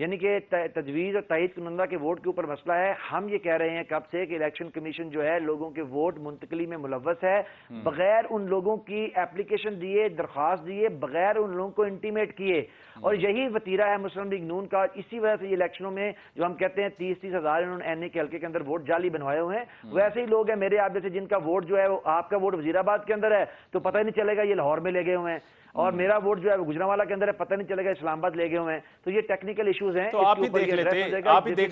یعنی کہ تجویز اور تائید کنندہ کے ووٹ کے اوپر مسئلہ ہے. ہم یہ کہہ رہے ہیں کب سے کہ الیکشن کمیشن جو ہے لوگوں کے ووٹ منتقلی میں ملوث ہے, بغیر ان لوگوں کی اپلیکیشن دیے, درخواست دیے, بغیر ان لوگوں کو انٹیمیٹ کیے. اور یہی وتیرہ ہے مسلم لیگ نون کا. اسی وجہ سے یہ الیکشنوں میں جو ہم کہتے ہیں 30-30 ہزار انہوں نے این اے کے حلقے کے اندر ووٹ جعلی بنوائے ہوئے ہیں, ویسے ہی لوگ ہیں میرے آپ سے جن کا ووٹ جو ہے وہ آپ کا ووٹ وزیر آباد کے اندر ہے تو پتہ ہی نہیں چلے گا یہ لاہور میں لے گئے ہوئے ہیں, اور میرا ووٹ جو ہے وہ گجرانوالہ کے اندر ہے, پتہ نہیں چلے گا اسلام آباد لے گئے ہوئے ہیں. تو یہ ٹیکنیکل ایشوز ہیں. تو آپ ہی دیکھ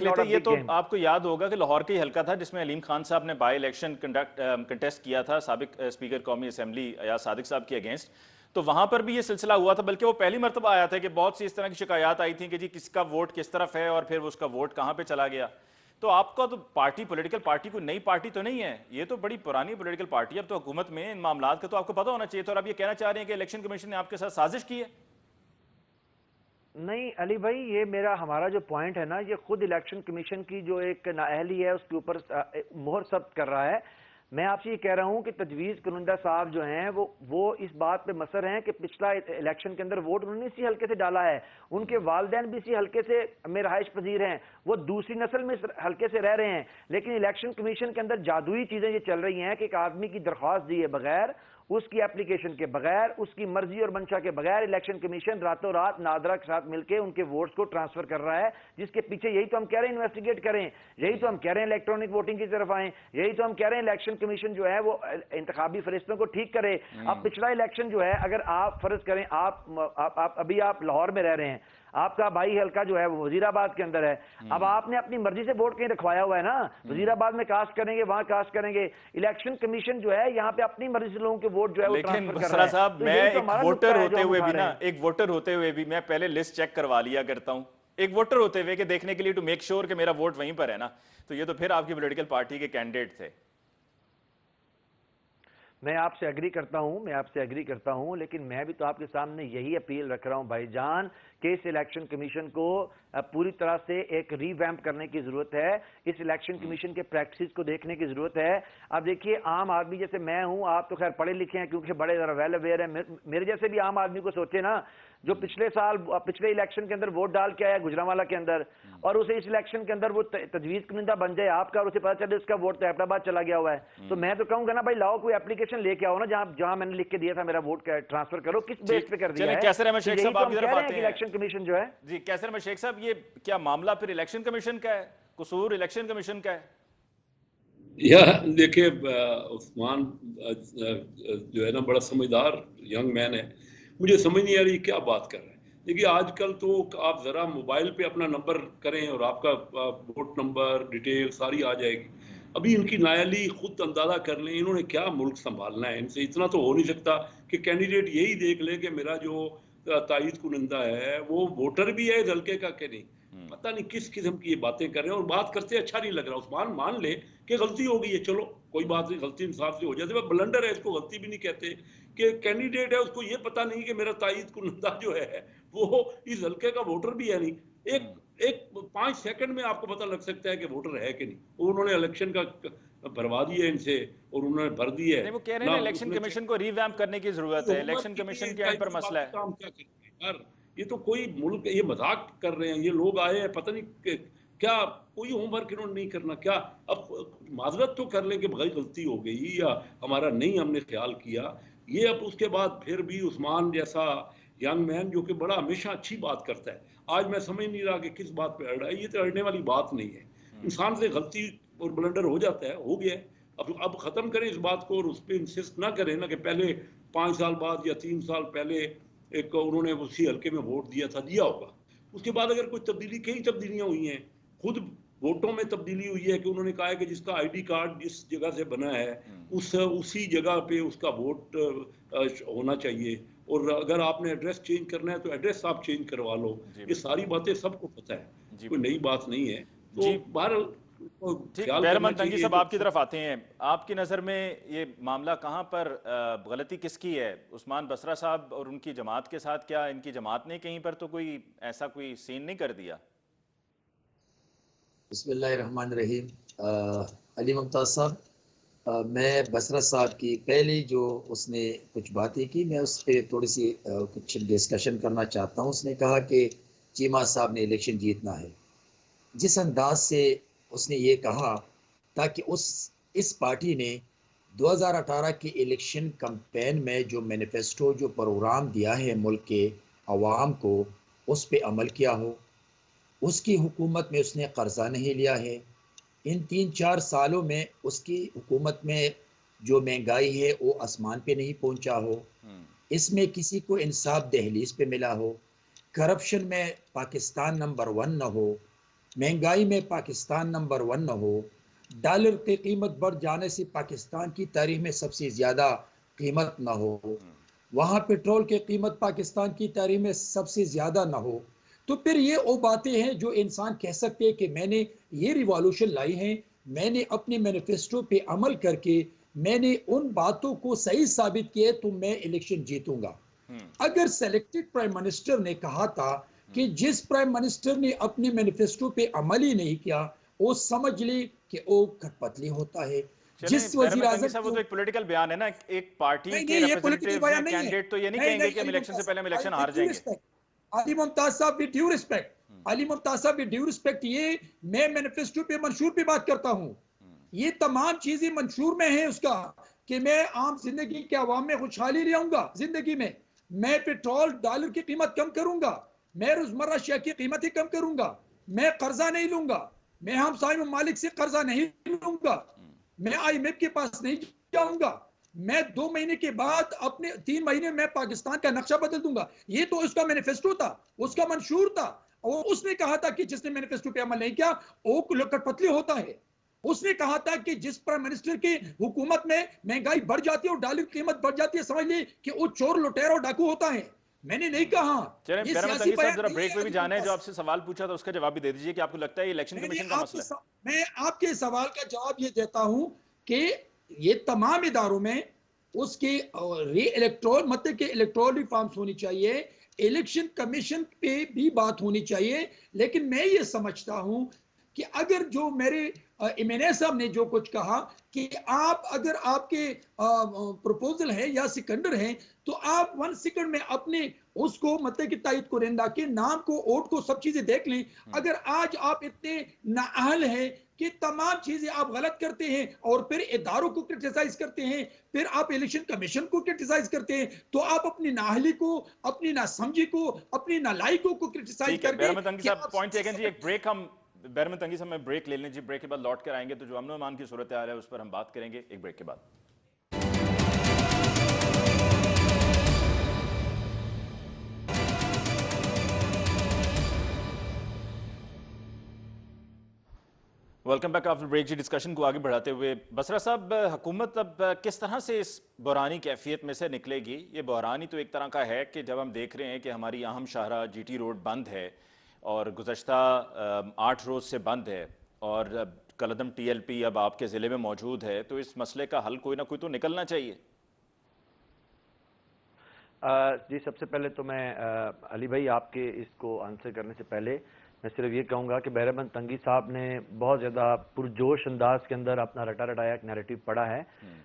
لیتے, یہ تو آپ کو یاد ہوگا کہ لاہور کا ہی حلقہ تھا جس میں علیم خان صاحب نے بائی الیکشن کنٹیسٹ کیا تھا سابق اسپیکر قومی اسمبلی ایاز صادق صاحب کے اگینسٹ. تو وہاں پر بھی یہ سلسلہ ہوا تھا, بلکہ وہ پہلی مرتبہ آیا تھا کہ بہت سی اس طرح کی شکایات آئی تھیں کہ جی کس کا ووٹ کس طرف ہے اور پھر اس کا ووٹ کہاں پہ چلا گیا. تو آپ کا تو پارٹی پولیٹیکل پارٹی کوئی نئی پارٹی تو نہیں ہے, یہ تو بڑی پرانی پولیٹیکل پارٹی ہے, اب تو حکومت میں ان معاملات کا تو آپ کو پتہ ہونا چاہیے تھا. اور آپ یہ کہنا چاہ رہے ہیں کہ الیکشن کمیشن نے آپ کے ساتھ سازش کی ہے؟ نہیں علی بھائی, یہ ہمارا جو پوائنٹ ہے نا, یہ خود الیکشن کمیشن کی جو ایک نااہلی ہے اس کے اوپر مہر ثبت کر رہا ہے. میں آپ سے یہ کہہ رہا ہوں کہ تجویز کنندہ صاحب جو ہیں وہ اس بات پہ مصر ہیں کہ پچھلا الیکشن کے اندر ووٹ انہوں نے اسی حلقے سے ڈالا ہے, ان کے والدین بھی اسی حلقے سے میں رہائش پذیر ہیں, وہ دوسری نسل میں اس حلقے سے رہ رہے ہیں. لیکن الیکشن کمیشن کے اندر جادوئی چیزیں یہ چل رہی ہیں کہ ایک آدمی کی درخواست دیے بغیر, اس کی اپلیکیشن کے بغیر, اس کی مرضی اور منشا کے بغیر الیکشن کمیشن راتوں رات نادرا کے ساتھ مل کے ان کے ووٹس کو ٹرانسفر کر رہا ہے, جس کے پیچھے یہی تو ہم کہہ رہے ہیں انویسٹیگیٹ کریں, یہی تو ہم کہہ رہے ہیں الیکٹرانک ووٹنگ کی طرف آئیں, یہی تو ہم کہہ رہے ہیں الیکشن کمیشن جو ہے وہ انتخابی فرشتوں کو ٹھیک کرے. اب پچھلا الیکشن جو ہے, اگر آپ فرض کریں ابھی آپ لاہور میں رہ رہے ہیں, آپ کا بھائی حلقہ جو ہے وہ وزیر آباد کے اندر ہے, اب آپ نے اپنی مرضی سے ووٹ کہیں رکھوایا ہوا ہے نا, وزیر آباد میں کاسٹ کریں گے, وہاں کاسٹ کریں گے. الیکشن کمیشن جو ہے یہاں پہ اپنی مرضی سے لوگوں کے ووٹ جو ہے وہ ٹرانسفر کر رہا ہے. لیکن صاحب میں ایک ووٹر ہوتے ہوئے بھی نا, ایک ووٹر ہوتے ہوئے بھی میں پہلے لسٹ چیک کروا لیا کرتا ہوں, ایک ووٹر ہوتے ہوئے کہ دیکھنے کے لیے ٹو میک شور کہ میرا ووٹ وہیں پر ہے نا. تو یہ تو پھر آپ کی پولیٹیکل پارٹی کے کینڈیڈیٹ تھے. میں آپ سے ایگری کرتا ہوں, لیکن میں بھی تو آپ کے سامنے یہی اپیل رکھ رہا ہوں بھائی جان کہ اس الیکشن کمیشن کو پوری طرح سے ایک ری ویمپ کرنے کی ضرورت ہے, اس الیکشن کمیشن کے پریکٹسز کو دیکھنے کی ضرورت ہے. اب دیکھیے عام آدمی جیسے میں ہوں, آپ تو خیر پڑھے لکھے ہیں کیونکہ بڑے ذرا ویل اویئر ہیں, میرے جیسے بھی عام آدمی کو سوچے نا, جو پچھلے الیکشن کے اندر ووٹ ڈال کے آیا گجرانوالہ کے اندر, اور اسے اس الیکشن کے اندر وہ تجویز کنندہ بن جائے آپ کا, اور اسے پتہ چلے اس کا ووٹ طیب آباد چلا گیا ہوا ہے, تو میں تو کہوں گا نا بھائی لاؤ کوئی اپلیکیشن لے کے آؤ نا, جہاں میں نے لکھ کے دیا تھا میرا ووٹ ٹرانسفر کرو, کس بیس پہ کر دیا ہے. کیسر احمد شیخ صاحب آپ کی طرف آتے ہیں. الیکشن کمیشن جو ہے, جی کیسر احمد شیخ صاحب, یہ کیا معاملہ پھر الیکشن کمیشن کا ہے, قصور الیکشن کمیشن کا ہے؟ یا دیکھیں عثمان جو ہے نا بڑا سمجھدار ینگ مین ہے, مجھے سمجھ نہیں آ رہی کیا بات کر رہے ہیں. دیکھیے آج کل تو آپ ذرا موبائل پہ اپنا نمبر کریں اور آپ کا ووٹ نمبر ڈیٹیل ساری آ جائے گی. ابھی ان کی نااہلی خود اندازہ کر لیں, انہوں نے کیا ملک سنبھالنا ہے. ان سے اتنا تو ہو نہیں سکتا کہ کینڈیڈیٹ یہی دیکھ لے کہ میرا جو تائید کنندہ ہے وہ ووٹر بھی ہے اس حلقے کا کہ نہیں. پتہ نہیں کس قسم کی یہ باتیں کر رہے ہیں, اور بات کرتے اچھا نہیں لگ رہا. عثمان مان لے کہ غلطی ہو گئی ہے, چلو کوئی بات نہیں, غلطی انصاف سے ہو جاتی ہے, بلنڈر ہے, اس کو غلطی بھی نہیں کہتے. کہ کینڈیڈیٹ ہے اس کو یہ پتہ نہیں کہ میرا تائید کنندہ جو ہے وہ اس حلقے کا ووٹر بھی ہے نہیں. ایک 5 سیکنڈ میں آپ کو پتہ لگ سکتا ہے کہ ووٹر ہے کہ نہیں. انہوں نے الیکشن کا بھروا دیا ہے ان سے, اور انہوں نے بھر دی ہے. وہ کہہ رہے ہیں الیکشن کمیشن کو ری ویمپ کرنے کی ضرورت ہے, الیکشن کمیشن کے اینڈ پر مسئلہ ہے. کام کیا کریں یار, یہ تو کوئی ملک, یہ مذاق کر رہے ہیں یہ لوگ آئے ہیں, پتہ نہیں کیا کوئی ہوم ورک انہوں نے نہیں کرنا. کیا اب معذرت تو کر لیں کہ بھائی غلطی ہو گئی یا ہمارا نہیں ہم نے خیال کیا. یہ اب اس کے بعد پھر بھی عثمان جیسا ینگ مین جو کہ بڑا ہمیشہ اچھی بات کرتا ہے, آج میں سمجھ نہیں رہا کہ کس بات پہ اڑ رہا ہے. یہ تو اڑنے والی بات نہیں ہے. انسان سے غلطی اور بلنڈر ہو جاتا ہے, ہو گیا ہے. اب ختم کریں اس بات کو, اور اس پہ انسسٹ نہ کریں نا کہ پہلے 5 سال بعد یا 3 سال پہلے ایک انہوں نے اسی حلقے میں ووٹ دیا ہوگا, اس کے بعد اگر کوئی تبدیلی, کئی تبدیلیاں ہوئی ہیں, خود ووٹوں میں تبدیلی ہوئی ہے کہ انہوں نے کہا ہے کہ جس کا آئی ڈی کارڈ جس جگہ سے بنا ہے اسی جگہ پہ اس کا ووٹ ہونا چاہیے, اور اگر آپ نے ایڈریس چینج کرنا ہے تو ایڈریس آپ چینج کروا لو. یہ ساری باتیں سب کو پتہ ہے, کوئی نئی بات نہیں ہے. تو بہرحال بہرمند تنگی صاحب آپ کی طرف آتے ہیں. آپ کی نظر میں یہ معاملہ کہاں پر غلطی کس کی ہے, عثمان بصرہ صاحب اور ان کی جماعت کے ساتھ؟ کیا ان کی جماعت نے کہیں پر تو کوئی ایسا کوئی سین نہیں کر دیا؟ بسم اللہ الرحمن الرحیم. علی ممتاز صاحب, میں بصرہ صاحب کی پہلی جو اس نے کچھ باتیں کی, میں اس پہ تھوڑی سی کچھ ڈسکشن کرنا چاہتا ہوں. اس نے کہا کہ چیمہ صاحب نے الیکشن جیتنا ہے، جس انداز سے اس نے یہ کہا، تاکہ اس پارٹی نے 2018 کے الیکشن کمپین میں جو مینیفیسٹو جو پروگرام دیا ہے ملک کے عوام کو، اس پہ عمل کیا ہو۔ اس کی حکومت میں اس نے قرضہ نہیں لیا ہے۔ ان 3-4 سالوں میں اس کی حکومت میں جو مہنگائی ہے وہ آسمان پہ نہیں پہنچا ہو، اس میں کسی کو انصاف دہلیز پہ ملا ہو، کرپشن میں پاکستان نمبر 1 نہ ہو، مہنگائی میں پاکستان نمبر 1 نہ ہو، ڈالر کی قیمت بڑھ جانے سے پاکستان کی تاریخ میں سب سے زیادہ قیمت نہ ہو، وہاں پیٹرول کی قیمت پاکستان کی تاریخ میں سب سے زیادہ نہ ہو، تو پھر یہ وہ باتیں ہیں جو انسان کہہ سکتے ہیں کہ میں نے یہ ریوالوشن لائی ہیں، میں نے اپنے مینیفیسٹو پہ عمل کر کے میں نے ان باتوں کو صحیح ثابت کیے تو میں الیکشن جیتوں گا۔ اگر سیلیکٹڈ پرائم منسٹر نے کہا تھا کہ جس پرائم منسٹر نے اپنے مینیفیسٹو پہ عمل ہی نہیں کیا، وہ سمجھ لے کہ وہ کٹ پتلی ہوتا ہے۔ جس وزیر اعظم وہ تو ایک پولیٹیکل بیان ہے نا، ایک پارٹی کے یہ پولیٹیکل ریپرزنٹیٹیو بیان یا نہیں ہے۔ کینڈیڈیٹ تو یہ نہیں کہیں گے کہ ہم الیکشن سے پہلے ہم الیکشن ہار جائیں گے۔ علی ممتاز صاحب بھی ڈیو رسپیکٹ، علی ممتاز صاحب بھی ڈیو رسپیکٹ، یہ میں مینیفیسٹو پہ منشور پہ بات کرتا ہوں، یہ تمام چیزیں منشور میں ہیں اس کا، کہ میں عام زندگی کے عوام میں خوشحالی لے آؤں گا، زندگی میں پیٹرول ڈالر کی قیمت کم کروں گا، میں روزمرہ اشیاء کی قیمتیں کم کروں گا، میں قرضہ نہیں لوں گا، میں ہمسائے ممالک سے قرضہ نہیں لوں گا، میں IMF کے پاس نہیں جاؤں گا، میں 2 مہینے کے بعد اپنے 3 مہینے میں پاکستان کا نقشہ بدل دوں گا۔ یہ تو اس کا مینیفیسٹو تھا، اس کا منشور تھا، اور اس نے کہا تھا کہ جس نے مینیفیسٹو پہ عمل نہیں کیا وہ کٹ پتلی ہوتا ہے۔ اس نے کہا تھا کہ جس پرائم منسٹر کی حکومت میں مہنگائی بڑھ جاتی ہے اور ڈالر کی قیمت بڑھ جاتی ہے، سمجھ لیں کہ وہ چور لٹیرا اور ڈاکو ہوتا ہے۔ میں نے نہیں کہا چلیں یہ بیرم سیاسی تنگی صاحب ذرا بریک پہ بھی جانے ہیں، جو آپ سے سوال پوچھا تھا اس کا جواب بھی دے دیجئے کہ آپ کو لگتا ہے یہ الیکشن کمیشن کا مسئلہ ہے؟ میں آپ کے سوال کا جواب یہ دیتا ہوں کہ یہ تمام اداروں میں اس کی مطلب کہ الیکٹرول ریفارمز ہونی چاہیے، الیکشن کمیشن پہ بھی بات ہونی چاہیے، لیکن میں یہ سمجھتا ہوں کہ اگر جو میرے ایمینے صاحب نے جو کچھ کہا کہ اگر آپ کے پروپوزل ہے یا سیکنڈر ہیں تو آپ 1 سیکنڈ میں اپنے اس کو مطلب کہ تائید کنندہ کے نام کو، ووٹ کو، سب چیزیں دیکھ لیں۔ اگر آج آپ اتنے نااہل ہیں کہ تمام چیزیں آپ غلط کرتے ہیں اور پھر اداروں کو کرٹیسائز کرتے ہیں، پھر آپ الیکشن کمیشن کو کرٹیسائز کرتے ہیں، تو آپ اپنی نااہلی کو، اپنی ناسمجھی کو، اپنی نالائکوں کو کرٹیسائز کر کے بیرم تنگی صاحب پوائنٹ ٹیکن جی، ایک بریک ہم بیرم تنگی صاحب میں بریک لے لیں جی، بریک کے بعد لوٹ کر آئیں گے تو جو امن و امان کی صورتحال ہے اس پر ہم بات کریں گے ایک بریک کے بعد۔ ویلکم بیک آفٹر بریک جی، ڈسکشن کو آگے بڑھاتے ہوئے بسرا صاحب، حکومت اب کس طرح سے اس بحرانی کیفیت میں سے نکلے گی؟ یہ بحرانی تو ایک طرح کا ہے کہ جب ہم دیکھ رہے ہیں کہ ہماری اہم شاہراہ GT روڈ بند ہے اور گزشتہ 8 روز سے بند ہے، اور کلدم TLP اب آپ کے ضلع میں موجود ہے، تو اس مسئلے کا حل کوئی نہ کوئی تو نکلنا چاہیے۔ جی سب سے پہلے تو میں علی بھائی آپ کے اس کو آنسر کرنے سے پہلے میں صرف یہ کہوں گا کہ بیرم تنگی صاحب نے بہت زیادہ پرجوش انداز کے اندر اپنا رٹا رٹایا ایک نیریٹو پڑھا ہے۔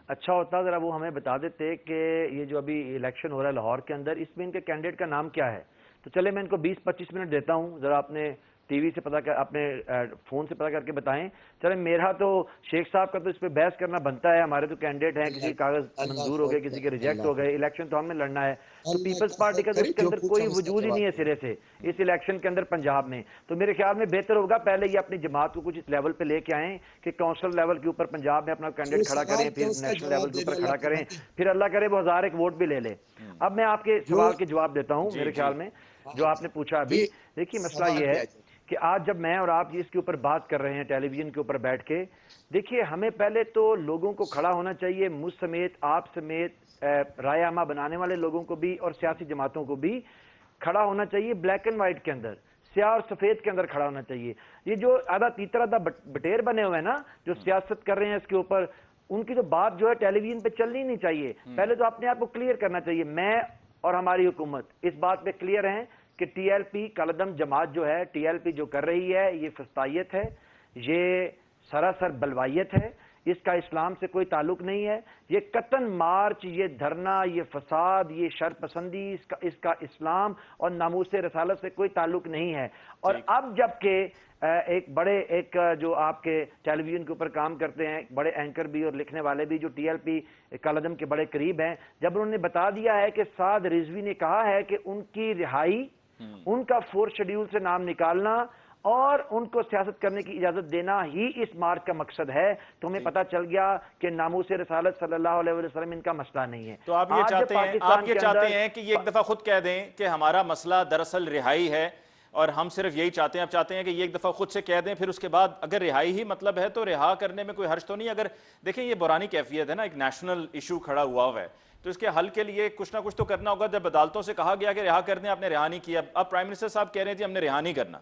اچھا ہوتا ذرا وہ ہمیں بتا دیتے کہ یہ جو ابھی الیکشن ہو رہا ہے لاہور کے اندر، اس میں ان کے کینڈیڈیٹ کا نام کیا ہے؟ تو چلے میں ان کو 20-25 منٹ دیتا ہوں، ذرا اپنے ٹی وی سے پتہ کر، اپنے فون سے پتہ کر کے بتائیں۔ چلے میرا تو شیخ صاحب کا تو اس پہ بحث کرنا بنتا ہے، ہمارے تو کینڈیڈیٹ ہیں، کسی کے کاغذ منظور ہو گئے، کسی کے ریجیکٹ ہو گئے، الیکشن تو ہمیں لڑنا ہے۔ تو پیپلز پارٹی کا تو اس کے اندر کوئی وجود ہی نہیں ہے سرے سے اس الیکشن کے اندر پنجاب میں۔ تو میرے خیال میں بہتر ہوگا پہلے یہ اپنی جماعت کو کچھ اس لیول پہ لے کے آئیں کہ کونسل لیول کے اوپر پنجاب میں اپنا کینڈیڈیٹ کھڑا کریں، پھر نیشنل لیول کے اوپر کھڑا کریں، پھر اللہ کرے وہ 1000 ووٹ بھی لے لے۔ اب میں آپ کے سوال کے جواب دیتا ہوں۔ میرے خیال میں جو آپ نے پوچھا ابھی، دیکھیے مسئلہ یہ ہے کہ آج جب میں اور آپ اس کے اوپر بات کر رہے ہیں ٹیلی ویژن کے اوپر بیٹھ کے، دیکھیے ہمیں پہلے تو لوگوں کو کھڑا ہونا چاہیے، مجھ سمیت، آپ سمیت، رائے عامہ بنانے والے لوگوں کو بھی اور سیاسی جماعتوں کو بھی کھڑا ہونا چاہیے بلیک اینڈ وائٹ کے اندر، سیاہ اور سفید کے اندر کھڑا ہونا چاہیے۔ یہ جو آدھا تیتر آدھا بٹیر بنے ہوئے ہیں نا، جو سیاست کر رہے ہیں اس کے اوپر، ان کی تو بات جو ہے ٹیلی ویژن پہ چلنی نہیں چاہیے۔ پہلے تو اپنے آپ کو کلیئر کرنا چاہیے، میں اور ہماری حکومت اس بات پہ کلیئر ہیں کہ TLP کالعدم جماعت جو ہے، TLP جو کر رہی ہے یہ فسطائیت ہے، یہ سراسر بلوائیت ہے، اس کا اسلام سے کوئی تعلق نہیں ہے. یہ قطن مارچ، یہ دھرنا، یہ فساد، یہ شر پسندی، اس کا اسلام اور ناموس رسالت سے کوئی تعلق نہیں ہے. اور اب جبکہ ایک جو آپ کے ٹیلی ویژن کے اوپر کام کرتے ہیں، بڑے اینکر بھی اور لکھنے والے بھی جو ٹی ایل پی کالعدم کے بڑے قریب ہیں، جب انہوں نے بتا دیا ہے کہ سعد رضوی نے کہا ہے کہ ان کی رہائی، ان کا 4 شیڈیول سے نام نکالنا اور ان کو سیاست کرنے کی اجازت دینا ہی اس مارچ کا مقصد ہے، تو ہمیں پتہ چل گیا کہ ناموس رسالت صلی اللہ علیہ وسلم ان کا مسئلہ نہیں ہے. تو آپ یہ چاہتے ہیں کہ یہ ایک دفعہ خود کہہ دیں کہ ہمارا مسئلہ دراصل رہائی ہے، اور ہم صرف یہی چاہتے ہیں، اب چاہتے ہیں کہ یہ ایک دفعہ خود سے کہہ دیں، پھر اس کے بعد اگر رہائی ہی مطلب ہے تو رہا کرنے میں کوئی حرج تو نہیں. اگر دیکھیں یہ بحرانی کیفیت ہے نا، ایک نیشنل ایشو کھڑا ہوا ہے، تو اس کے حل کے لیے کچھ نہ کچھ تو کرنا ہوگا. جب عدالتوں سے کہا گیا کہ رہا کر دیں، آپ نے رہا نہیں کیا، اب پرائم منسٹر صاحب کہہ رہے ہیں جی ہم نے رہا نہیں کرنا.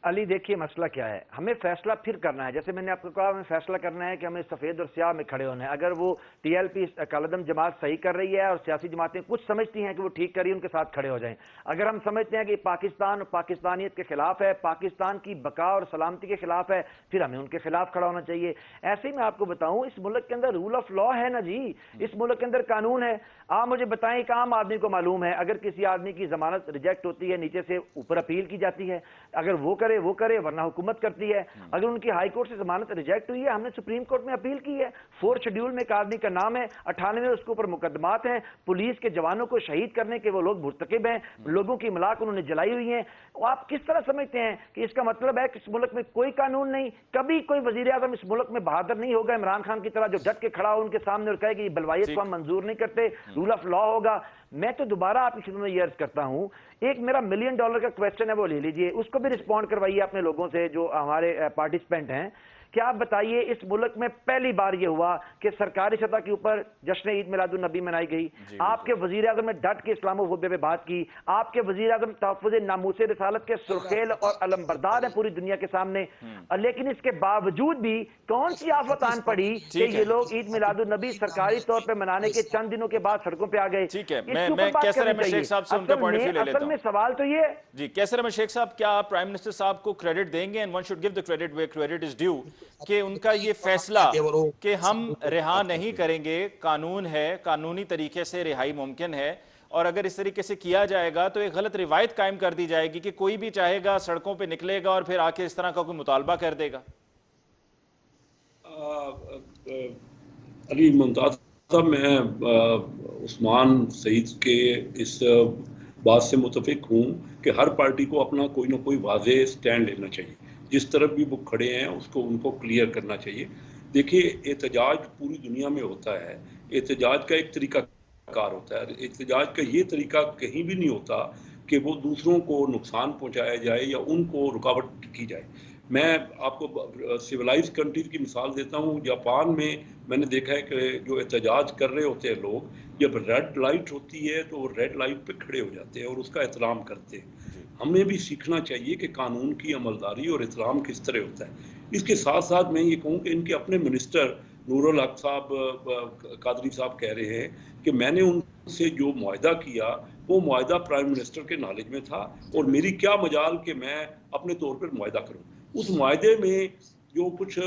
علی دیکھیے مسئلہ کیا ہے، ہمیں فیصلہ پھر کرنا ہے. جیسے میں نے آپ کو کہا ہمیں فیصلہ کرنا ہے کہ ہمیں سفید اور سیاہ میں کھڑے ہونا ہے. اگر وہ ٹی ایل پی کالعدم جماعت صحیح کر رہی ہے اور سیاسی جماعتیں کچھ سمجھتی ہیں کہ وہ ٹھیک کر رہی ہیں، ان کے ساتھ کھڑے ہو جائیں. اگر ہم سمجھتے ہیں کہ پاکستان اور پاکستانیت کے خلاف ہے، پاکستان کی بقا اور سلامتی کے خلاف ہے، پھر ہمیں ان کے خلاف کھڑا ہونا چاہیے. ایسے ہی میں آپ کو بتاؤں، اس ملک کے اندر رول آف لا ہے نا جی، اس ملک کے اندر قانون ہے. آپ مجھے بتائیں ایک عام آدمی کو معلوم ہے اگر کسی آدمی کی ضمانت ریجیکٹ ہوتی ہے، نیچے سے اوپر اپیل کی جاتی ہے، اگر وہ کرے ورنہ حکومت کرتی ہے. اگر ان کی ہائی کورٹ سے ضمانت ریجیکٹ ہوئی ہے، ہم نے سپریم کورٹ میں اپیل کی ہے. 4 شیڈیول میں ایک آدمی کا نام ہے، 98 اس کے اوپر مقدمات ہیں، پولیس کے جوانوں کو شہید کرنے کے وہ لوگ مرتکب ہیں، لوگوں کی املاک انہوں نے جلائی ہوئی ہیں. آپ کس طرح سمجھتے ہیں کہ اس کا مطلب ہے کہ اس ملک میں کوئی قانون نہیں؟ کبھی کوئی وزیر اعظم اس ملک میں بہادر نہیں ہوگا عمران خان کی طرح جو ڈٹ کے کھڑا ہو ان کے سامنے اور کہے کہ یہ بلوائیت کو ہم منظور نہیں کرتے، رول آف لا ہوگا. میں تو دوبارہ آپ کی خدمت میں یہ عرض کرتا ہوں، ایک میرا $1 ملین کا کویسچن ہے، وہ لے لیجئے، اس کو بھی رسپونڈ کروائیے اپنے لوگوں سے جو ہمارے پارٹیسپینٹ ہیں. کہ آپ بتائیے اس ملک میں پہلی بار یہ ہوا کہ سرکاری سطح کے اوپر جشن عید میلاد النبی منائی گئی. آپ کے وزیر اعظم نے ڈٹ کے اسلام و فوبیا پہ بات کی. آپ کے وزیر اعظم تحفظ ناموس رسالت کے سرخیل اور علمبردار ہیں پوری دنیا کے سامنے. لیکن اس کے باوجود بھی کون سی آفت آن پڑی کہ یہ لوگ عید میلاد النبی سرکاری طور پہ منانے کے چند دنوں کے بعد سڑکوں پہ آ گئے. ٹھیک ہے، میں کیسر احمد شیخ صاحب سے ان کا پوائنٹ آف ویو لے لیتا ہوں. اصل میں سوال تو یہ جی کیسر احمد شیخ صاحب، کیا آپ پرائم منسٹر صاحب کو کریڈٹ دیں گے، and one should give the credit where credit is due، کہ ان کا یہ فیصلہ کہ ہم رہا نہیں کریں گے، قانون ہے، قانونی طریقے سے رہائی ممکن ہے، اور اگر اس طریقے سے کیا جائے گا تو ایک غلط روایت قائم کر دی جائے گی کہ کوئی بھی چاہے گا سڑکوں پہ نکلے گا اور پھر آ کے اس طرح کا کوئی مطالبہ کر دے گا. علی ممتاز صاحب، میں عثمان سعید کے اس بات سے متفق ہوں کہ ہر پارٹی کو اپنا کوئی نہ کوئی واضح سٹینڈ لینا چاہیے. جس طرف بھی وہ کھڑے ہیں ان کو کلیئر کرنا چاہیے. دیکھیے احتجاج پوری دنیا میں ہوتا ہے، احتجاج کا ایک طریقہ کار ہوتا ہے. احتجاج کا یہ طریقہ کہیں بھی نہیں ہوتا کہ وہ دوسروں کو نقصان پہنچایا جائے یا ان کو رکاوٹ کی جائے. میں آپ کو سویلائز کنٹریز کی مثال دیتا ہوں. جاپان میں نے دیکھا ہے کہ جو احتجاج کر رہے ہوتے ہیں لوگ، جب ریڈ لائٹ ہوتی ہے تو وہ ریڈ لائٹ پہ کھڑے ہو جاتے ہیں اور اس کا احترام کرتے ہیں. ہمیں بھی سیکھنا چاہیے کہ قانون کی عملداری اور احترام کس طرح ہوتا ہے. اس کے ساتھ ساتھ میں یہ کہوں کہ ان کے اپنے منسٹر نور الحق صاحب قادری صاحب کہہ رہے ہیں کہ میں نے ان سے جو معاہدہ کیا وہ معاہدہ پرائم منسٹر کے نالج میں تھا، اور میری کیا مجال کہ میں اپنے طور پر معاہدہ کروں. اس معاہدے میں جو کچھ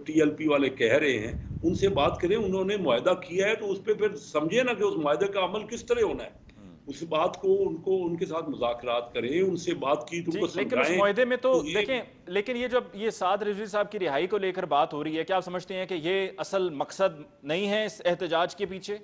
ٹی ایل پی والے کہہ رہے ہیں ان سے بات کریں. انہوں نے معاہدہ کیا ہے تو اس پہ پھر سمجھے نا کہ اس معاہدے کا عمل کس طرح ہونا ہے. اس بات کو ان کے ساتھ مذاکرات کریں، ان سے بات کی تو لیکن اس معاہدے میں تو دیکھیں، لیکن یہ جب یہ سعد رضوی صاحب کی رہائی کو لے کر بات ہو رہی ہے، کیا آپ سمجھتے ہیں کہ یہ اصل مقصد نہیں ہے اس احتجاج کے پیچھے؟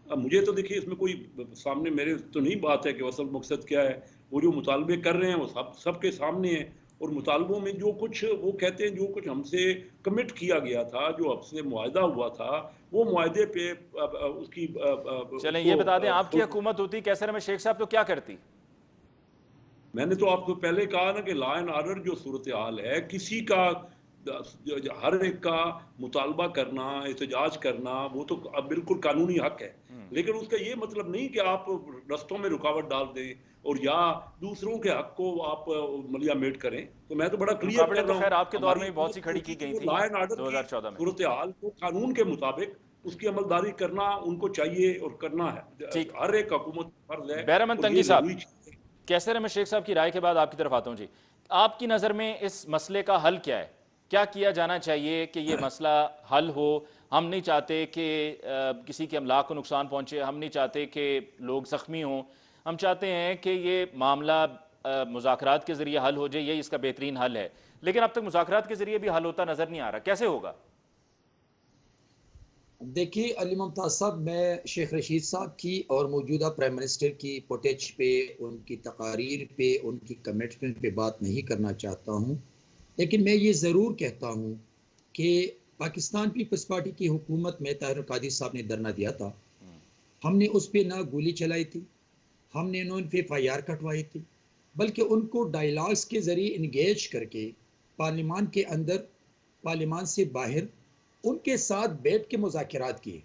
مجھے تو دیکھیے اس میں کوئی سامنے میرے تو نہیں بات ہے کہ اصل مقصد کیا ہے. وہ جو مطالبے کر رہے ہیں وہ سب کے سامنے ہیں، اور مطالبوں میں جو کچھ وہ کہتے ہیں، جو کچھ ہم سے کمٹ کیا گیا تھا، جو ہم سے معاہدہ ہوا تھا، وہ معاہدے پہ اس کی چلیں یہ بتا دیں، آپ کی حکومت ہوتی کیسر احمد شیخ صاحب تو کیا کرتی؟ میں نے تو آپ کو پہلے کہا نا کہ لا اینڈ آرڈر جو صورتحال ہے، کسی کا ہر ایک کا مطالبہ کرنا، احتجاج کرنا، وہ تو بالکل قانونی حق ہے. لیکن اس کا یہ مطلب نہیں کہ آپ رستوں میں رکاوٹ ڈال دیں اور یا دوسروں کے حق کو آپ ملیا میٹ کریں. تو میں تو بڑا کلیئر کر رہا ہوں، خیر آپ کے دور میں بہت سی کھڑی کی گئی تھی لا اینڈ آرڈر 2014 میں. صورتحال کو قانون کے مطابق اس کی عملداری کرنا ان کو چاہیے اور کرنا ہے. ہر ایک حکومت فرض ہے. بہرمند تنگی صاحب، کیسر احمد شیخ صاحب کی رائے کے بعد آپ کی طرف آتا ہوں. جی آپ کی نظر میں اس مسئلے کا حل کیا ہے؟ کیا کیا جانا چاہیے کہ یہ مسئلہ حل ہو؟ ہم نہیں چاہتے کہ کسی کے املاک کو نقصان پہنچے، ہم نہیں چاہتے کہ لوگ زخمی ہوں، ہم چاہتے ہیں کہ یہ معاملہ مذاکرات کے ذریعے حل ہو جائے، یہی اس کا بہترین حل ہے، لیکن اب تک مذاکرات کے ذریعے بھی حل ہوتا نظر نہیں آ رہا، کیسے ہوگا؟ دیکھیے علی ممتاز صاحب، میں شیخ رشید صاحب کی اور موجودہ پرائم منسٹر کی فوٹیج پہ، ان کی تقاریر پہ، ان کی کمٹمنٹ پہ بات نہیں کرنا چاہتا ہوں، لیکن میں یہ ضرور کہتا ہوں کہ پاکستان پیپلز پارٹی کی حکومت میں طاہر القادری صاحب نے دھرنا دیا تھا، ہم نے اس پہ نہ گولی چلائی تھی، ہم نے ان پہ FIR کٹوائی تھی، بلکہ ان کو ڈائیلاگز کے ذریعے انگیج کر کے پارلیمان کے اندر، پارلیمان سے باہر ان کے ساتھ بیٹھ کے مذاکرات کیے،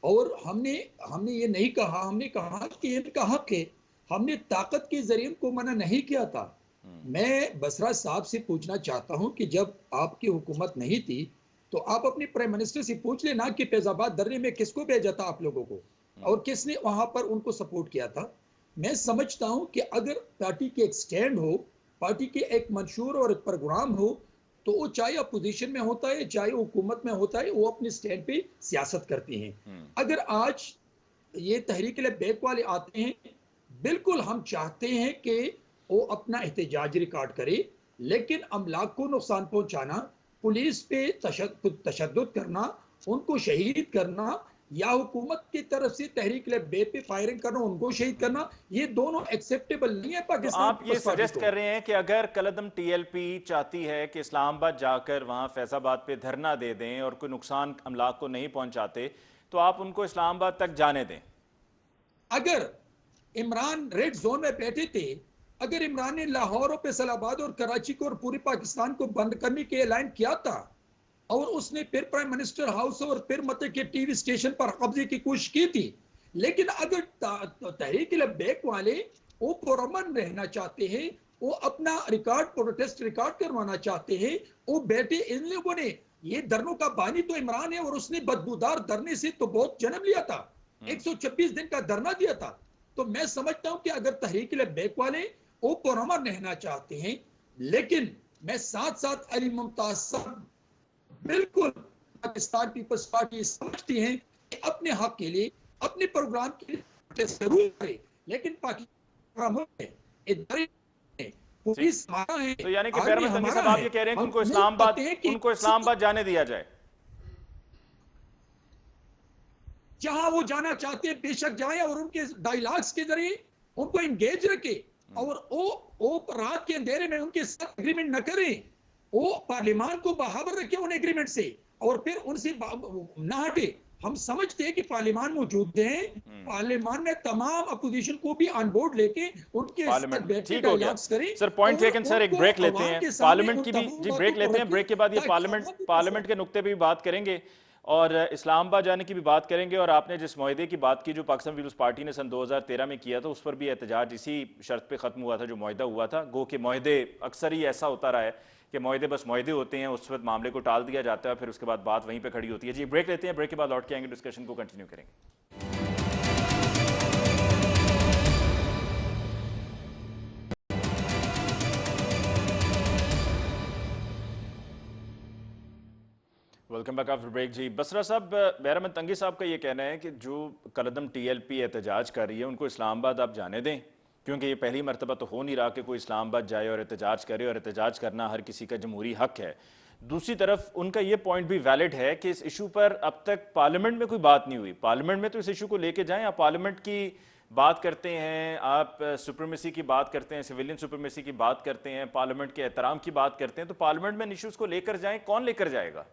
اور ہم نے یہ نہیں کہا، ہم نے کہا کہ ان کا حق ہے، ہم نے طاقت کے ذریعے ان کو منع نہیں کیا تھا۔ میں بسرا صاحب سے پوچھنا چاہتا ہوں کہ جب آپ کی حکومت نہیں تھی تو آپ اپنے پرائم منسٹر سے پوچھ لینا کہ فیض آباد دھرنے میں کس کو بھیجا تھا آپ لوگوں کو، اور کس نے وہاں پر ان کو سپورٹ کیا تھا۔ میں سمجھتا ہوں کہ اگر پارٹی کے ایک سٹینڈ ہو، پارٹی کے ایک منشور اور ایک پروگرام ہو، تو وہ چاہے اپوزیشن میں ہوتا ہے چاہے حکومت میں ہوتا ہے، وہ اپنے سٹینڈ پہ سیاست کرتے ہیں۔ اگر آج یہ تحریک لیبیک والے آتے ہیں، بالکل ہم چاہتے ہیں کہ وہ اپنا احتجاج ریکارڈ کرے، لیکن املاک کو نقصان پہنچانا، پولیس پہ تشدد کرنا، ان کو شہید کرنا، یا حکومت کی طرف سے تحریک لیبیک پہ فائرنگ کرنا، ان کو شہید کرنا، یہ دونوں ایکسیپٹیبل نہیں ہے تو پاکستان آپ یہ سجیسٹ کر رہے ہیں کہ اگر کلعدم TLP چاہتی ہے کہ اسلام آباد جا کر وہاں فیض آباد پہ دھرنا دے دیں اور کوئی نقصان املاک کو نہیں پہنچاتے، تو آپ ان کو اسلام آباد تک جانے دیں؟ اگر عمران ریڈ زون میں بیٹھے تھے، اگر عمران نے لاہور اور فیصل آباد اور کراچی کو اور پوری پاکستان کو بند کرنے کے اعلان کیا تھا، اور اس نے پھر پرائم منسٹر ہاؤس اور پھر مطلب کہ ٹی وی اسٹیشن پر قبضے کی کوشش کی تھی، لیکن اگر تحریک لیبیک والے وہ پرامن رہنا چاہتے ہیں، وہ اپنا پروٹیسٹ ریکارڈ کروانا چاہتے ہیں، وہ بیٹھے، ان لوگوں نے، یہ دھرنوں کا بانی تو عمران ہے، اور اس نے بدبودار دھرنے سے تو بہت جنم لیا تھا، 126 دن کا دھرنا دیا تھا۔ تو میں سمجھتا ہوں کہ اگر تحریک لیبیک والے وہ پرامن رہنا چاہتے ہیں، لیکن میں ساتھ ساتھ علی ممتاز صاحب، بالکل پاکستان پیپلز پارٹی سمجھتی ہیں کہ اپنے حق کے لیے، اپنے پروگرام کے لیے ضرور کرے، لیکن پاکستان ہے، ادارے ہیں، پولیس ہمارا ہے، تو یعنی کہ آرمی بیرمن تنگی صاحب ہمارا آپ ہے، یہ کہہ رہے ہیں کہ ہم ان کو نہیں اسلام چاہتے ہیں کہ آباد جانے دیا جائے؟ جہاں وہ جانا چاہتے ہیں بے شک جائیں، اور ان کے ڈائیلاگز کے ذریعے ان کو انگیج رکھے، اور وہ رات کے اندھیرے میں ان کے ساتھ اگریمنٹ نہ کریں، وہ پارلیمان کو باخبر رکھے ان اگریمنٹ سے، اور پھر ان سے نہ ہٹے۔ ہم سمجھتے ہیں کہ پارلیمان موجود ہیں، پارلیمان میں تمام اپوزیشن کو بھی آن بورڈ لے کے ان کے ساتھ پارلیمنٹ بیٹھ کے ٹھیک ہو گیا ڈائیلاگز کریں، سر، پوائنٹ اور ٹیکن سر، ان ایک کو بریک لیتے عوام ہیں کے سامنے پارلیمنٹ ان کی بھی، تمام جی باتوں بریک کو لیتے ہیں، رکھیں بریک کے بعد یہ تاکہ پارلیمنٹ کے نقطے پہ بھی بات کریں گے اور اسلام آباد جانے کی بھی بات کریں گے، اور آپ نے جس معاہدے کی بات کی جو پاکستان پیپلز پارٹی نے سن 2013 میں کیا تھا، اس پر بھی احتجاج اسی شرط پہ ختم ہوا تھا جو معاہدہ ہوا تھا، گو کہ معاہدے اکثر ہی ایسا ہوتا رہا ہے کہ معاہدے بس معاہدے ہوتے ہیں، اس وقت معاملے کو ٹال دیا جاتا ہے، پھر اس کے بعد بات وہیں پہ کھڑی ہوتی ہے۔ جی بریک لیتے ہیں، بریک کے بعد لوٹ کے آئیں گے، ڈسکشن کو کنٹینیو کریں گے۔ Welcome back after break. جی بسرا صاحب، بیرمن تنگی صاحب کا یہ کہنا ہے کہ جو کلعدم TLP احتجاج کر رہی ہے ان کو اسلام آباد آپ جانے دیں، کیونکہ یہ پہلی مرتبہ تو ہو نہیں رہا کہ کوئی اسلام آباد جائے اور احتجاج کرے، اور احتجاج کرنا ہر کسی کا جمہوری حق ہے۔ دوسری طرف ان کا یہ پوائنٹ بھی ویلڈ ہے کہ اس ایشو پر اب تک پارلیمنٹ میں کوئی بات نہیں ہوئی، پارلیمنٹ میں تو اس ایشو کو لے کے جائیں، آپ پارلیمنٹ کی بات کرتے ہیں، آپ سپریمیسی کی بات کرتے ہیں، سویلین سپریمیسی کی بات کرتے ہیں، پارلیمنٹ کے احترام کی بات کرتے ہیں، تو پارلیمنٹ میں ان ایشوز کو لے کر جائیں، کون لے کر جائے گا؟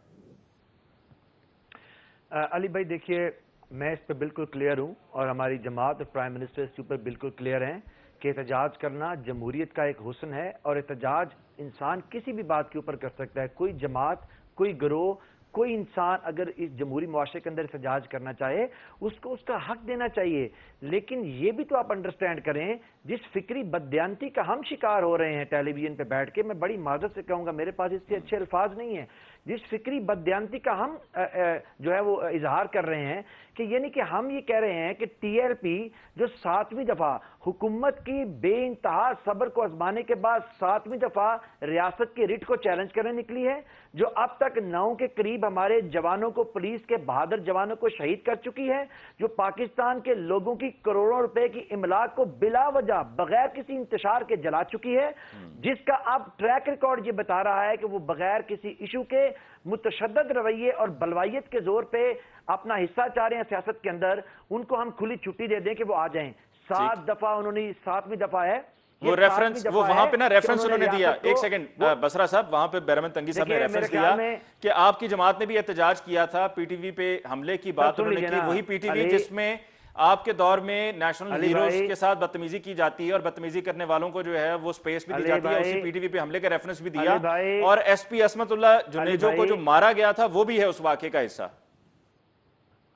علی بھائی دیکھیے، میں اس پہ بالکل کلیئر ہوں، اور ہماری جماعت اور پرائم منسٹر اس کے اوپر بالکل کلیئر ہیں کہ احتجاج کرنا جمہوریت کا ایک حسن ہے، اور احتجاج انسان کسی بھی بات کے اوپر کر سکتا ہے۔ کوئی جماعت، کوئی گروہ، کوئی انسان اگر اس جمہوری معاشرے کے اندر احتجاج کرنا چاہے، اس کو اس کا حق دینا چاہیے، لیکن یہ بھی تو آپ انڈرسٹینڈ کریں، جس فکری بددیانتی کا ہم شکار ہو رہے ہیں ٹیلی ویژن پہ بیٹھ کے، میں بڑی معذرت سے کہوں گا، میرے پاس اس سے اچھے الفاظ نہیں ہیں جس فکری بددیانتی کا ہم جو ہے وہ اظہار کر رہے ہیں کہ یعنی کہ ہم یہ کہہ رہے ہیں کہ ٹی ایل پی جو 7ویں دفعہ حکومت کی بے انتہا صبر کو آزمانے کے بعد 7ویں دفعہ ریاست کی ریٹ کو چیلنج کرنے نکلی ہے، جو اب تک 9 کے قریب ہمارے جوانوں کو، پولیس کے بہادر جوانوں کو شہید کر چکی ہے، جو پاکستان کے لوگوں کی کروڑوں روپے کی املاک کو بلا وجہ بغیر کسی انتشار کے جلا چکی ہے، جس کا اب ٹریک ریکارڈ یہ بتا رہا ہے کہ وہ بغیر کسی ایشو کے متشدد رویے اور بلوائیت کے زور پہ اپنا حصہ چاہ رہے ہیں سیاست کے اندر، ان کو ہم کھلی چھٹی دے دیں کہ وہ آ جائیں۔ 7 دفعہ انہوں نے، 7ویں دفعہ ہے وہ ریفرنس، وہ وہاں پہ نا ریفرنس انہوں نے دیا، ایک سیکنڈ بسرا صاحب، وہاں پہ بیرمن تنگی صاحب نے ریفرنس دیا کہ آپ کی جماعت نے بھی احتجاج کیا تھا، پی ٹی وی پہ حملے کی بات انہوں نے کی، وہی پی ٹی وی جس میں آپ کے دور میں نیشنل ہیروز کے ساتھ بدتمیزی کی جاتی ہے اور بدتمیزی کرنے والوں کو جو ہے وہ سپیس بھی دی جاتی ہے، اسی پی ٹی وی پہ حملے کا ریفرنس بھی دیا، اور ایس پی عصمت اللہ جنیجو کو جو مارا گیا تھا وہ بھی ہے اس واقعے کا حصہ۔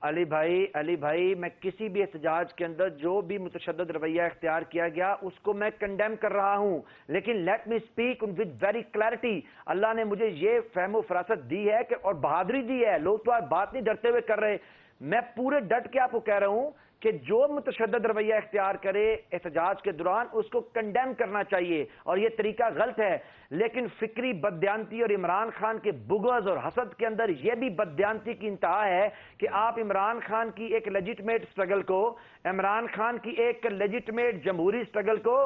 علی بھائی میں کسی بھی احتجاج کے اندر جو بھی متشدد رویہ اختیار کیا گیا اس کو میں کنڈیم کر رہا ہوں، لیکن let me speak with very clarity. اللہ نے مجھے یہ فہم و فراست دی ہے کہ اور بہادری دی ہے، لوگ تو آج بات نہیں ڈرتے ہوئے کر رہے، میں پورے ڈٹ کے آپ کو کہہ رہا ہوں کہ جو متشدد رویہ اختیار کرے احتجاج کے دوران اس کو کنڈیم کرنا چاہیے، اور یہ طریقہ غلط ہے، لیکن فکری بددیانتی اور عمران خان کے بغض اور حسد کے اندر یہ بھی بددیانتی کی انتہا ہے کہ آپ عمران خان کی ایک لیجٹمیٹ سٹرگل کو، عمران خان کی ایک لیجٹمیٹ جمہوری سٹرگل کو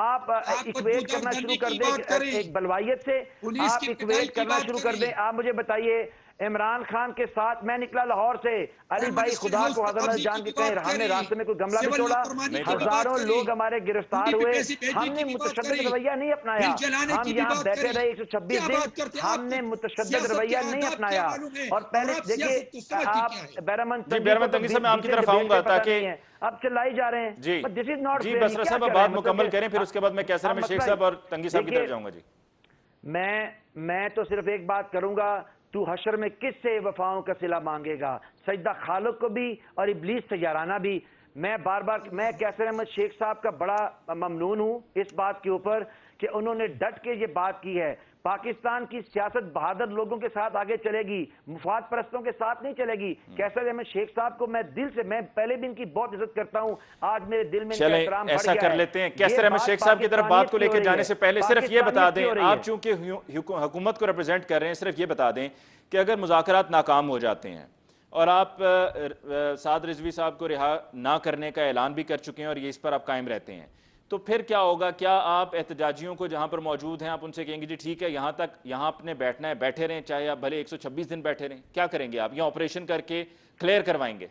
آپ ایکویٹ کرنا شروع کر دیں ایک بلوائیت سے، آپ ایکویٹ کرنا شروع کر دیں۔ آپ مجھے بتائیے، عمران خان کے ساتھ میں نکلا لاہور سے، علی بھائی خدا کو حضرت جان کے کہیں ہم نے راستے میں کوئی گملہ بھی چھوڑا، ہزاروں لوگ ہمارے گرفتار ہوئے، ہم نے متشدد رویہ نہیں اپنایا، ہم یہاں بیٹھے رہے 126 دن، ہم نے متشدد رویہ نہیں اپنایا۔ اور پہلے دیکھیے آپ بیرمن تنگی صاحب میں آپ کی طرف آؤں گا تاکہ اب چلائی جا رہے ہیں، جی بسرا صاحب اب بات مکمل کریں، پھر اس کے بعد میں کیسر احمد شیخ صاحب اور تنگی صاحب کی طرف جاؤں گا۔ جی میں تو صرف ایک بات کروں گا، تو حشر میں کس سے وفاؤں کا صلہ مانگے گا، سجدہ خالق کو بھی اور ابلیس سے یارانہ بھی۔ میں بار بار میں کیسر احمد شیخ صاحب کا بڑا ممنون ہوں اس بات کے اوپر کہ انہوں نے ڈٹ کے یہ بات کی ہے۔ پاکستان کی سیاست بہادر لوگوں کے ساتھ آگے چلے گی، مفاد پرستوں کے ساتھ نہیں چلے گی۔ کیسر احمد شیخ صاحب کو میں دل سے، میں پہلے بھی ان کی بہت عزت کرتا ہوں، آج میرے دل میں ان کا احترام بڑھ گیا ہے۔ ایسا کر لیتے ہیں، کیسر احمد شیخ صاحب کی طرف بات کو لے کے جانے سے پہلے صرف یہ بتا دیں، آپ چونکہ حکومت کو ریپرزینٹ کر رہے ہیں، صرف یہ بتا دیں کہ اگر مذاکرات ناکام ہو جاتے ہیں اور آپ سعد رضوی صاحب کو رہا نہ کرنے کا اعلان بھی کر چکے ہیں اور یہ اس پر آپ قائم رہتے ہیں، تو پھر کیا ہوگا؟ کیا آپ احتجاجیوں کو جہاں پر موجود ہیں آپ ان سے کہیں گے جی ٹھیک ہے یہاں تک، یہاں اپنے بیٹھنا ہے بیٹھے رہیں، چاہے آپ بھلے 126 دن بیٹھے رہیں، کیا کریں گے آپ؟ یا آپریشن کر کے کلیئر کروائیں گے؟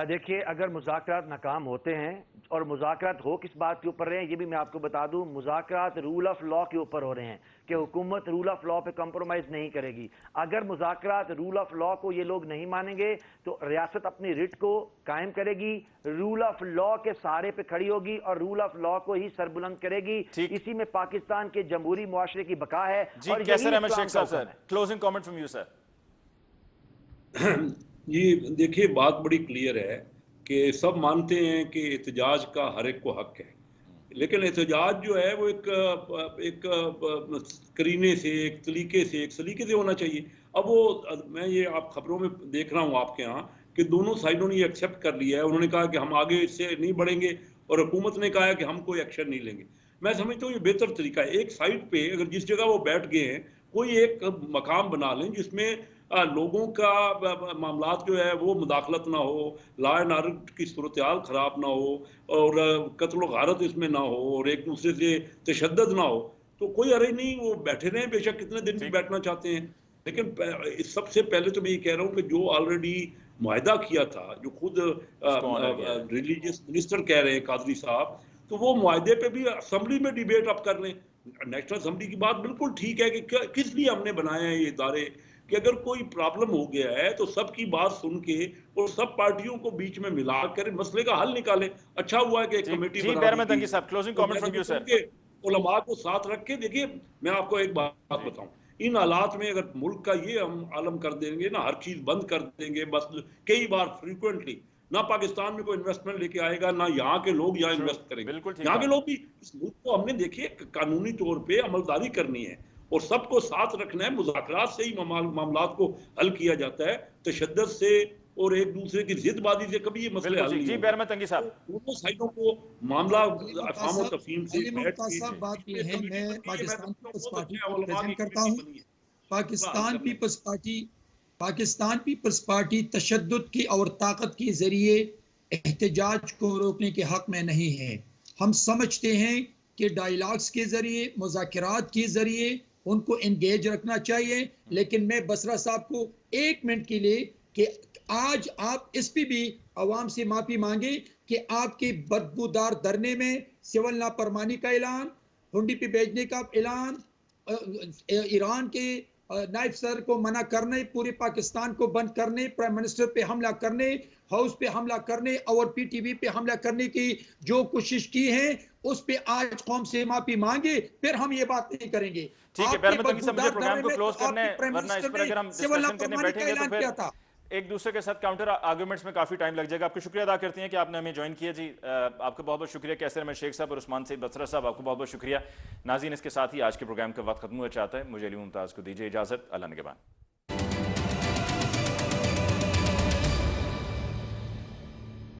دیکھیے اگر مذاکرات ناکام ہوتے ہیں، اور مذاکرات ہو کس بات کے اوپر رہے ہیں یہ بھی میں آپ کو بتا دوں، مذاکرات رول آف لا کے اوپر ہو رہے ہیں کہ حکومت رول آف لا پہ کمپرومائز نہیں کرے گی۔ اگر مذاکرات رول آف لا کو یہ لوگ نہیں مانیں گے تو ریاست اپنی ریٹ کو قائم کرے گی، رول آف لا کے سہارے پہ کھڑی ہوگی اور رول آف لا کو ہی سربلند کرے گی۔ اسی میں پاکستان کے جمہوری معاشرے کی بقا ہے۔ جی کیسر احمد شیخ صاحب، sir closing comment from you sir. یہ دیکھیے بات بڑی کلیئر ہے کہ سب مانتے ہیں کہ احتجاج کا ہر ایک کو حق ہے، لیکن احتجاج جو ہے وہ ایک کرینے سے، ایک سلیقے سے ہونا چاہیے۔ اب وہ میں یہ آپ خبروں میں دیکھ رہا ہوں آپ کے ہاں کہ دونوں سائیڈوں نے یہ ایکسیپٹ کر لیا ہے، انہوں نے کہا کہ ہم آگے اس سے نہیں بڑھیں گے، اور حکومت نے کہا کہ ہم کوئی ایکشن نہیں لیں گے۔ میں سمجھتا ہوں یہ بہتر طریقہ ہے، ایک سائٹ پہ اگر جس جگہ وہ بیٹھ گئے ہیں کوئی ایک مقام بنا لیں جس میں لوگوں کا معاملات جو ہے وہ مداخلت نہ ہو، لا اینڈ آرڈر کی صورتحال خراب نہ ہو، اور قتل و غارت اس میں نہ ہو، اور ایک دوسرے سے تشدد نہ ہو، تو کوئی حرج نہیں، وہ بیٹھے رہیں، بے شک کتنے دن بھی بیٹھنا چاہتے ہیں۔ لیکن سب سے پہلے تو میں یہ کہہ رہا ہوں کہ جو آلریڈی معاہدہ کیا تھا، جو خود ریلیجیس منسٹر کہہ رہے ہیں قادری صاحب، تو وہ معاہدے پہ بھی اسمبلی میں ڈیبیٹ اب کر لیں۔ نیشنل اسمبلی کی بات بالکل ٹھیک ہے کہ کس لیے ہم نے بنایا ہے یہ ادارے، کہ اگر کوئی پرابلم ہو گیا ہے تو سب کی بات سن کے اور سب پارٹیوں کو بیچ میں ملا کر مسئلے کا حل نکالیں۔ اچھا ہوا ہے کہ ایک کمیٹی علماء کو ساتھ رکھ کے۔ دیکھیے میں آپ کو ایک بات بتاؤں، ان حالات میں اگر ملک کا یہ ہم عالم کر دیں گے نا، ہر چیز بند کر دیں گے، بس کئی بار فریکوینٹلی، نہ پاکستان میں کوئی انویسٹمنٹ لے کے آئے گا، نہ یہاں کے لوگ یہاں انویسٹ کریں گے۔ یہاں کے لوگ بھی اس ملک کو ہم نے دیکھیے قانونی طور پہ عملداری کرنی ہے، اور سب کو ساتھ رکھنا ہے. مذاکرات سے ہی معاملات کو حل کیا جاتا ہے, تشدد سے اور ایک دوسرے کی ضد بازی سے کبھی یہ مسئلے حل نہیں جی ہوتے. بہرمت تنگی صاحب, دونوں سائڈوں کو معاملہ افہام و تفہیم سے بیٹھ کے صاحب بات یہ ہے, میں پاکستان پیپلز پارٹی کو علماء پریزنٹ کی کرتا کمیٹی ہوں. بنی ہے. پاکستان پیپلز پارٹی تشدد کی اور طاقت کے ذریعے احتجاج کو روکنے کے حق میں نہیں ہے. ہم سمجھتے ہیں کہ ڈائیلاگز کے ذریعے, مذاکرات کے ذریعے ان کو انگیج رکھنا چاہیے. لیکن میں بسرا صاحب کو ایک منٹ کے لیے کہ آج آپ اس پہ بھی عوام سے معافی مانگے کہ آپ کے بدبودار دھرنے میں سول نافرمانی کا اعلان, ہنڈی پہ بھیجنے کا اعلان, ایران کے نائب صدر کو منع کرنے, پورے پاکستان کو بند کرنے, پرائم منسٹر پہ حملہ کرنے, ہاؤس پہ حملہ کرنے اور پی ٹی وی پہ حملہ کرنے کی جو کوشش کی ہے اس پہ آج قوم سے معافی مانگے, پھر ہم یہ بات نہیں کریں گے. ٹھیک ہے. بہرمت تنگی صاحب, مجھے پروگرام کو کلوز کرنا ہے, ورنہ اس پر اگر ہم ڈسکشن کرنے بیٹھیں گے تو پھر ایک دوسرے کے ساتھ کاؤنٹر آرگومنٹس میں کافی ٹائم لگ جائے گا. آپ کو شکریہ ادا کرتے ہیں کہ آپ نے ہمیں جوائن کیا. جی آپ کا بہت بہت شکریہ. کیسر احمد شیخ صاحب اور عثمان سعید بصرہ صاحب, آپ کو بہت بہت شکریہ. ناظرین, اس کے ساتھ ہی آج کے پروگرام کا وقت ختم ہوا چاہتا ہے. مجھے علی ممتاز کو دیجیے اجازت. اللہ نگہبان.